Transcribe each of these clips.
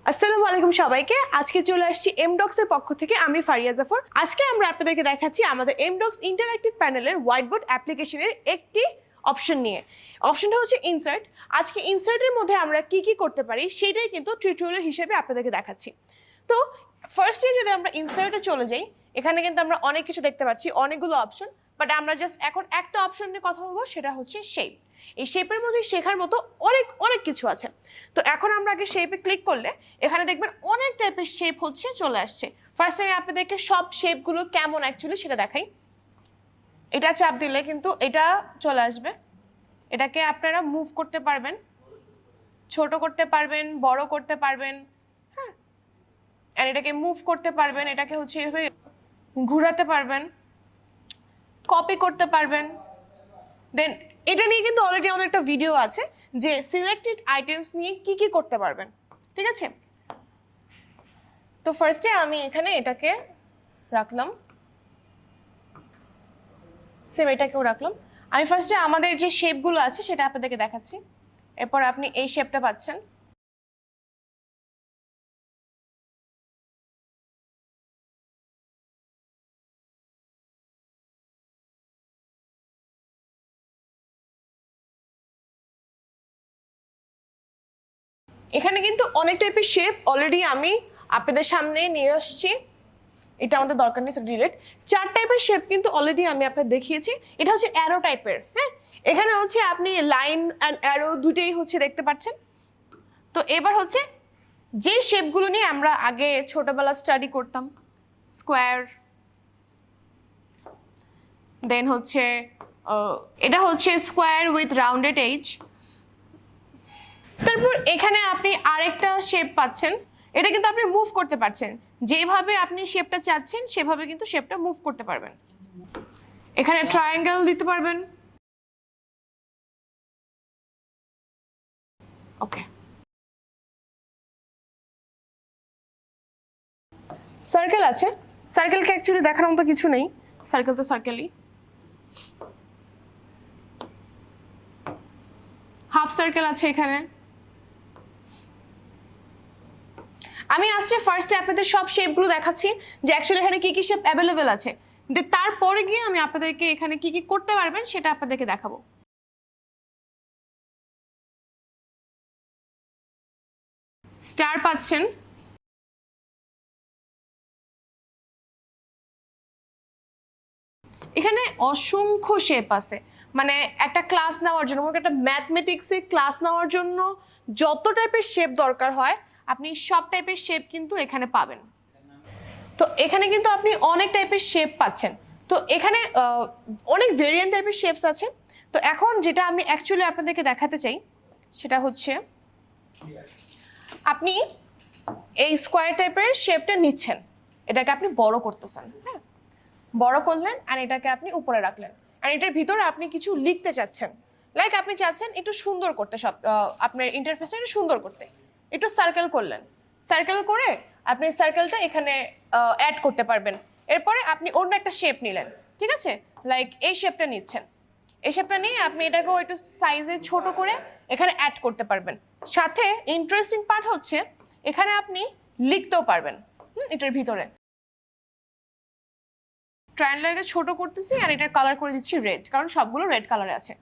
আসসালামু আলাইকুম সবাইকে। আজকে চলে আসছি এমডক্স এর পক্ষ থেকে। আমি ফারিয়া জাফর। আজকে আমরা আপনাদেরকে দেখাচ্ছি আমাদের এমডক্স ইন্টারঅ্যাক্টিভ প্যানেলের হোয়াইটবোর্ড অ্যাপ্লিকেশনের একটি অপশন নিয়ে। অপশনটা হচ্ছে ইনসার্ট। আজকে ইনসার্টের মধ্যে আমরা কি কি করতে পারি সেটাই কিন্তু টিউটোরিয়াল হিসেবে আপনাদেরকে দেখাচ্ছি। তো ফার্স্টে যদি আমরা ইনসার্টে চলে যাই, এখানে কিন্তু আমরা অনেক কিছু দেখতে পাচ্ছি, অনেকগুলো অপশন। বাট আমরা জাস্ট এখন একটা অপশন নিয়ে কথা বলবো, সেটা হচ্ছে শেপ। এই শেপের মধ্যে শেখার মতো অনেক অনেক কিছু আছে। তো এখন আমরা আগে শেপে ক্লিক করলে এখানে দেখবেন অনেক টাইপের শেপ হচ্ছে চলে আসছে। ফার্স্ট আমি আপনাদেরকে সব শেপগুলো কেমন অ্যাকচুয়ালি সেটা দেখাই। এটা চাপ দিলে কিন্তু এটা চলে আসবে। এটাকে আপনারা মুভ করতে পারবেন, ছোট করতে পারবেন, বড় করতে পারবেন, হ্যাঁ। আর এটাকে মুভ করতে পারবেন, এটাকে হচ্ছে এভাবে ঘোরাতে পারবেন, কপি করতে পারবেন। দেন এটা নিয়ে কিন্তু অলরেডি আমাদের একটা ভিডিও আছে যে সিলেক্টেড আইটেমস নিয়ে কি কি করতে পারবেন, ঠিক আছে। তো ফার্স্টে আমি এখানে এটাকে রাখলাম, সেম এটাকেও রাখলাম। আমি ফার্স্টে আমাদের যে শেপগুলো আছে সেটা আপনাদেরকে দেখাচ্ছি। এরপর আপনি এই শেপটা পাচ্ছেন। এখানে কিন্তু অনেক টাইপের শেপ অলরেডি আমি আপনাদের সামনে নিয়ে আসছি। এটা আমাদের দরকার নেই, ডিলিট। 4 টাইপের শেপ কিন্তু অলরেডি আমি আপনাদের দেখিয়েছি। এটা হচ্ছে অ্যারো টাইপের, হ্যাঁ। এখানে হচ্ছে আপনি লাইন অ্যান্ড অ্যারো দুটেই হচ্ছে দেখতে পাচ্ছেন। তো এবার হচ্ছে যে শেপগুলো নিয়ে আমরা আগে ছোটবেলা স্টাডি করতাম, স্কোয়ার, দেন হচ্ছে এটা হচ্ছে স্কোয়ার উইথ রাউন্ডেড এজ। তারপর এখানে আপনি আরেকটা শেপ পাচ্ছেন, এটা কিন্তু আপনি মুভ করতে পারছেন। যেভাবে আপনি শেপটা চাচ্ছেন সেভাবে কিন্তু শেপটা মুভ করতে পারবেন। এখানে ট্রায়াঙ্গেল দিতে পারবেন, ওকে। সার্কেল আছে, সার্কেলকে অ্যাকচুয়ালি দেখার মতো কিছু নেই, সার্কেল তো সার্কেলই। হাফ সার্কেল আছে এখানে। আমি আসছে ফার্স্টে আপনাদের সব শেপগুলো দেখাচ্ছি যে অ্যাকচুয়ালি এখানে কি কি শেপ অ্যাভেলেবেল আছে। তারপরে গিয়ে আমি আপনাদেরকে এখানে কি কি করতে পারবেন সেটা আপনাদেরকে দেখাবো। স্টার পাচ্ছেন, এখানে অসংখ্য শেপ আছে। মানে একটা ক্লাস নেওয়ার জন্য, একটা ম্যাথমেটিক্সে ক্লাস নেওয়ার জন্য যত টাইপের শেপ দরকার হয় আপনি সব টাইপের শেপ কিন্তু এখানে পাবেন। তো এখানে কিন্তু আপনি অনেক টাইপের শেপ পাচ্ছেন। তো এখানে অনেক ভেরিয়েন্ট টাইপের শেপস আছে। তো এখন যেটা আমি অ্যাকচুয়ালি আপনাদেরকে দেখাতে চাই সেটা হচ্ছে আপনি এই স্কোয়ার টাইপের শেপটা নিচ্ছেন, এটাকে আপনি বড় করতেছেন, হ্যাঁ। বড় করলেন আর এটাকে আপনি উপরে রাখলেন, আর এটার ভিতরে আপনি কিছু লিখতে চাচ্ছেন। লাইক আপনি চাচ্ছেন একটু সুন্দর করতে, সব আপনার ইন্টারফেসটা একটু সুন্দর করতে, একটু সার্কেল করলেন। সার্কেল করে আপনি সার্কেলটা এখানে অ্যাড করতে পারবেন। এরপরে আপনি অন্য একটা শেপ নিলেন, ঠিক আছে। লাইক এই শেপটা নিচ্ছেন, এই শেপটা নিয়ে আপনি এটাকেও একটু সাইজে ছোট করে এখানে অ্যাড করতে পারবেন। সাথে ইন্টারেস্টিং পার্ট হচ্ছে এখানে আপনি লিখতেও পারবেন এটার ভিতরে। ট্রায়াঙ্গেলকে ছোট করতেছি আর এটার কালার করে দিচ্ছি রেড, কারণ সবগুলো রেড কালারে আছে।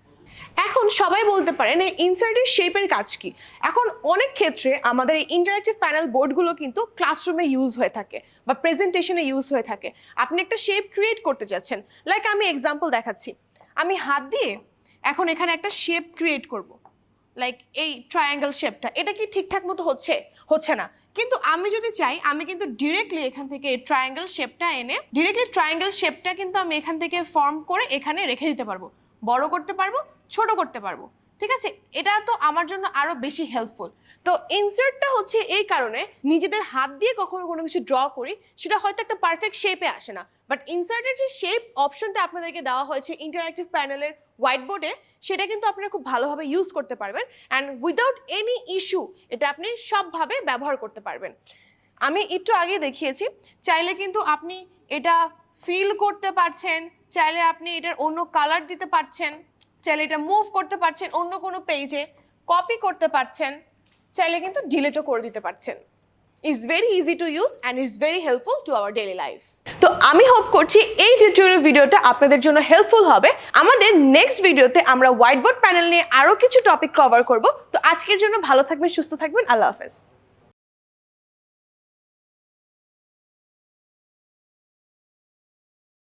এখন সবাই বলতে পারেন এই ইনসার্টের শেপের কাজ কি। এখন অনেক ক্ষেত্রে আমাদের এই ইন্টারঅ্যাক্টিভ প্যানেল বোর্ডগুলো কিন্তু ক্লাসরুমে ইউজ হয়ে থাকে বা প্রেজেন্টেশনে ইউজ হয়ে থাকে। আপনি একটা শেপ ক্রিয়েট করতে চাচ্ছেন, লাইক আমি এক্সাম্পল দেখাচ্ছি। আমি হাত দিয়ে এখন এখানে একটা শেপ ক্রিয়েট করব, লাইক এই ট্রায়াঙ্গেল শেপটা। এটা কি ঠিকঠাক মতো হচ্ছে না। কিন্তু আমি যদি চাই আমি কিন্তু ডিরেক্টলি এখান থেকে ট্রায়াঙ্গেল শেপটা এনে ডিরেক্টলি ট্রায়াঙ্গেল শেপটা কিন্তু আমি এখান থেকে ফর্ম করে এখানে রেখে দিতে পারবো, বড় করতে পারবো, ছোট করতে পারবো, ঠিক আছে। এটা তো আমার জন্য আরো বেশি হেল্পফুল। তো ইনসার্টটা হচ্ছে এই কারণে, নিজেদের হাত দিয়ে কখনো কোনো কিছু ড্র করি সেটা হয়তো একটা পারফেক্ট শেপে আসে না, বাট ইনসার্টের যে শেপ অপশনটা আপনাদেরকে দেওয়া হয়েছে ইন্টারঅ্যাক্টিভ প্যানেলের হোয়াইট বোর্ডে, সেটা কিন্তু আপনারা খুব ভালোভাবে ইউজ করতে পারবেন অ্যান্ড উইদাউট এনি ইস্যু এটা আপনি সবভাবে ব্যবহার করতে পারবেন। আমি একটু আগে দেখিয়েছি, চাইলে কিন্তু আপনি এটা ফিল করতে পারছেন, চাইলে আপনি এটার অন্য কালার দিতে পারছেন, চাইলে এটা মুভ করতে পারছেন অন্য কোনো পেজে, কপি করতে পারছেন, চাইলে কিন্তু ডিলিটও করে দিতে পারছেন। It's very easy to use and it's very helpful to our daily life. তো আমি হোপ করছি এই টিউটোরিয়াল ভিডিওটা আপনাদের জন্য হেল্পফুল হবে। আমাদের নেক্সট ভিডিওতে আমরা হোয়াইট বোর্ড প্যানেল নিয়ে আরো কিছু টপিক কভার করব। তো আজকের জন্য ভালো থাকবেন, সুস্থ থাকবেন, আল্লাহ হাফেজ।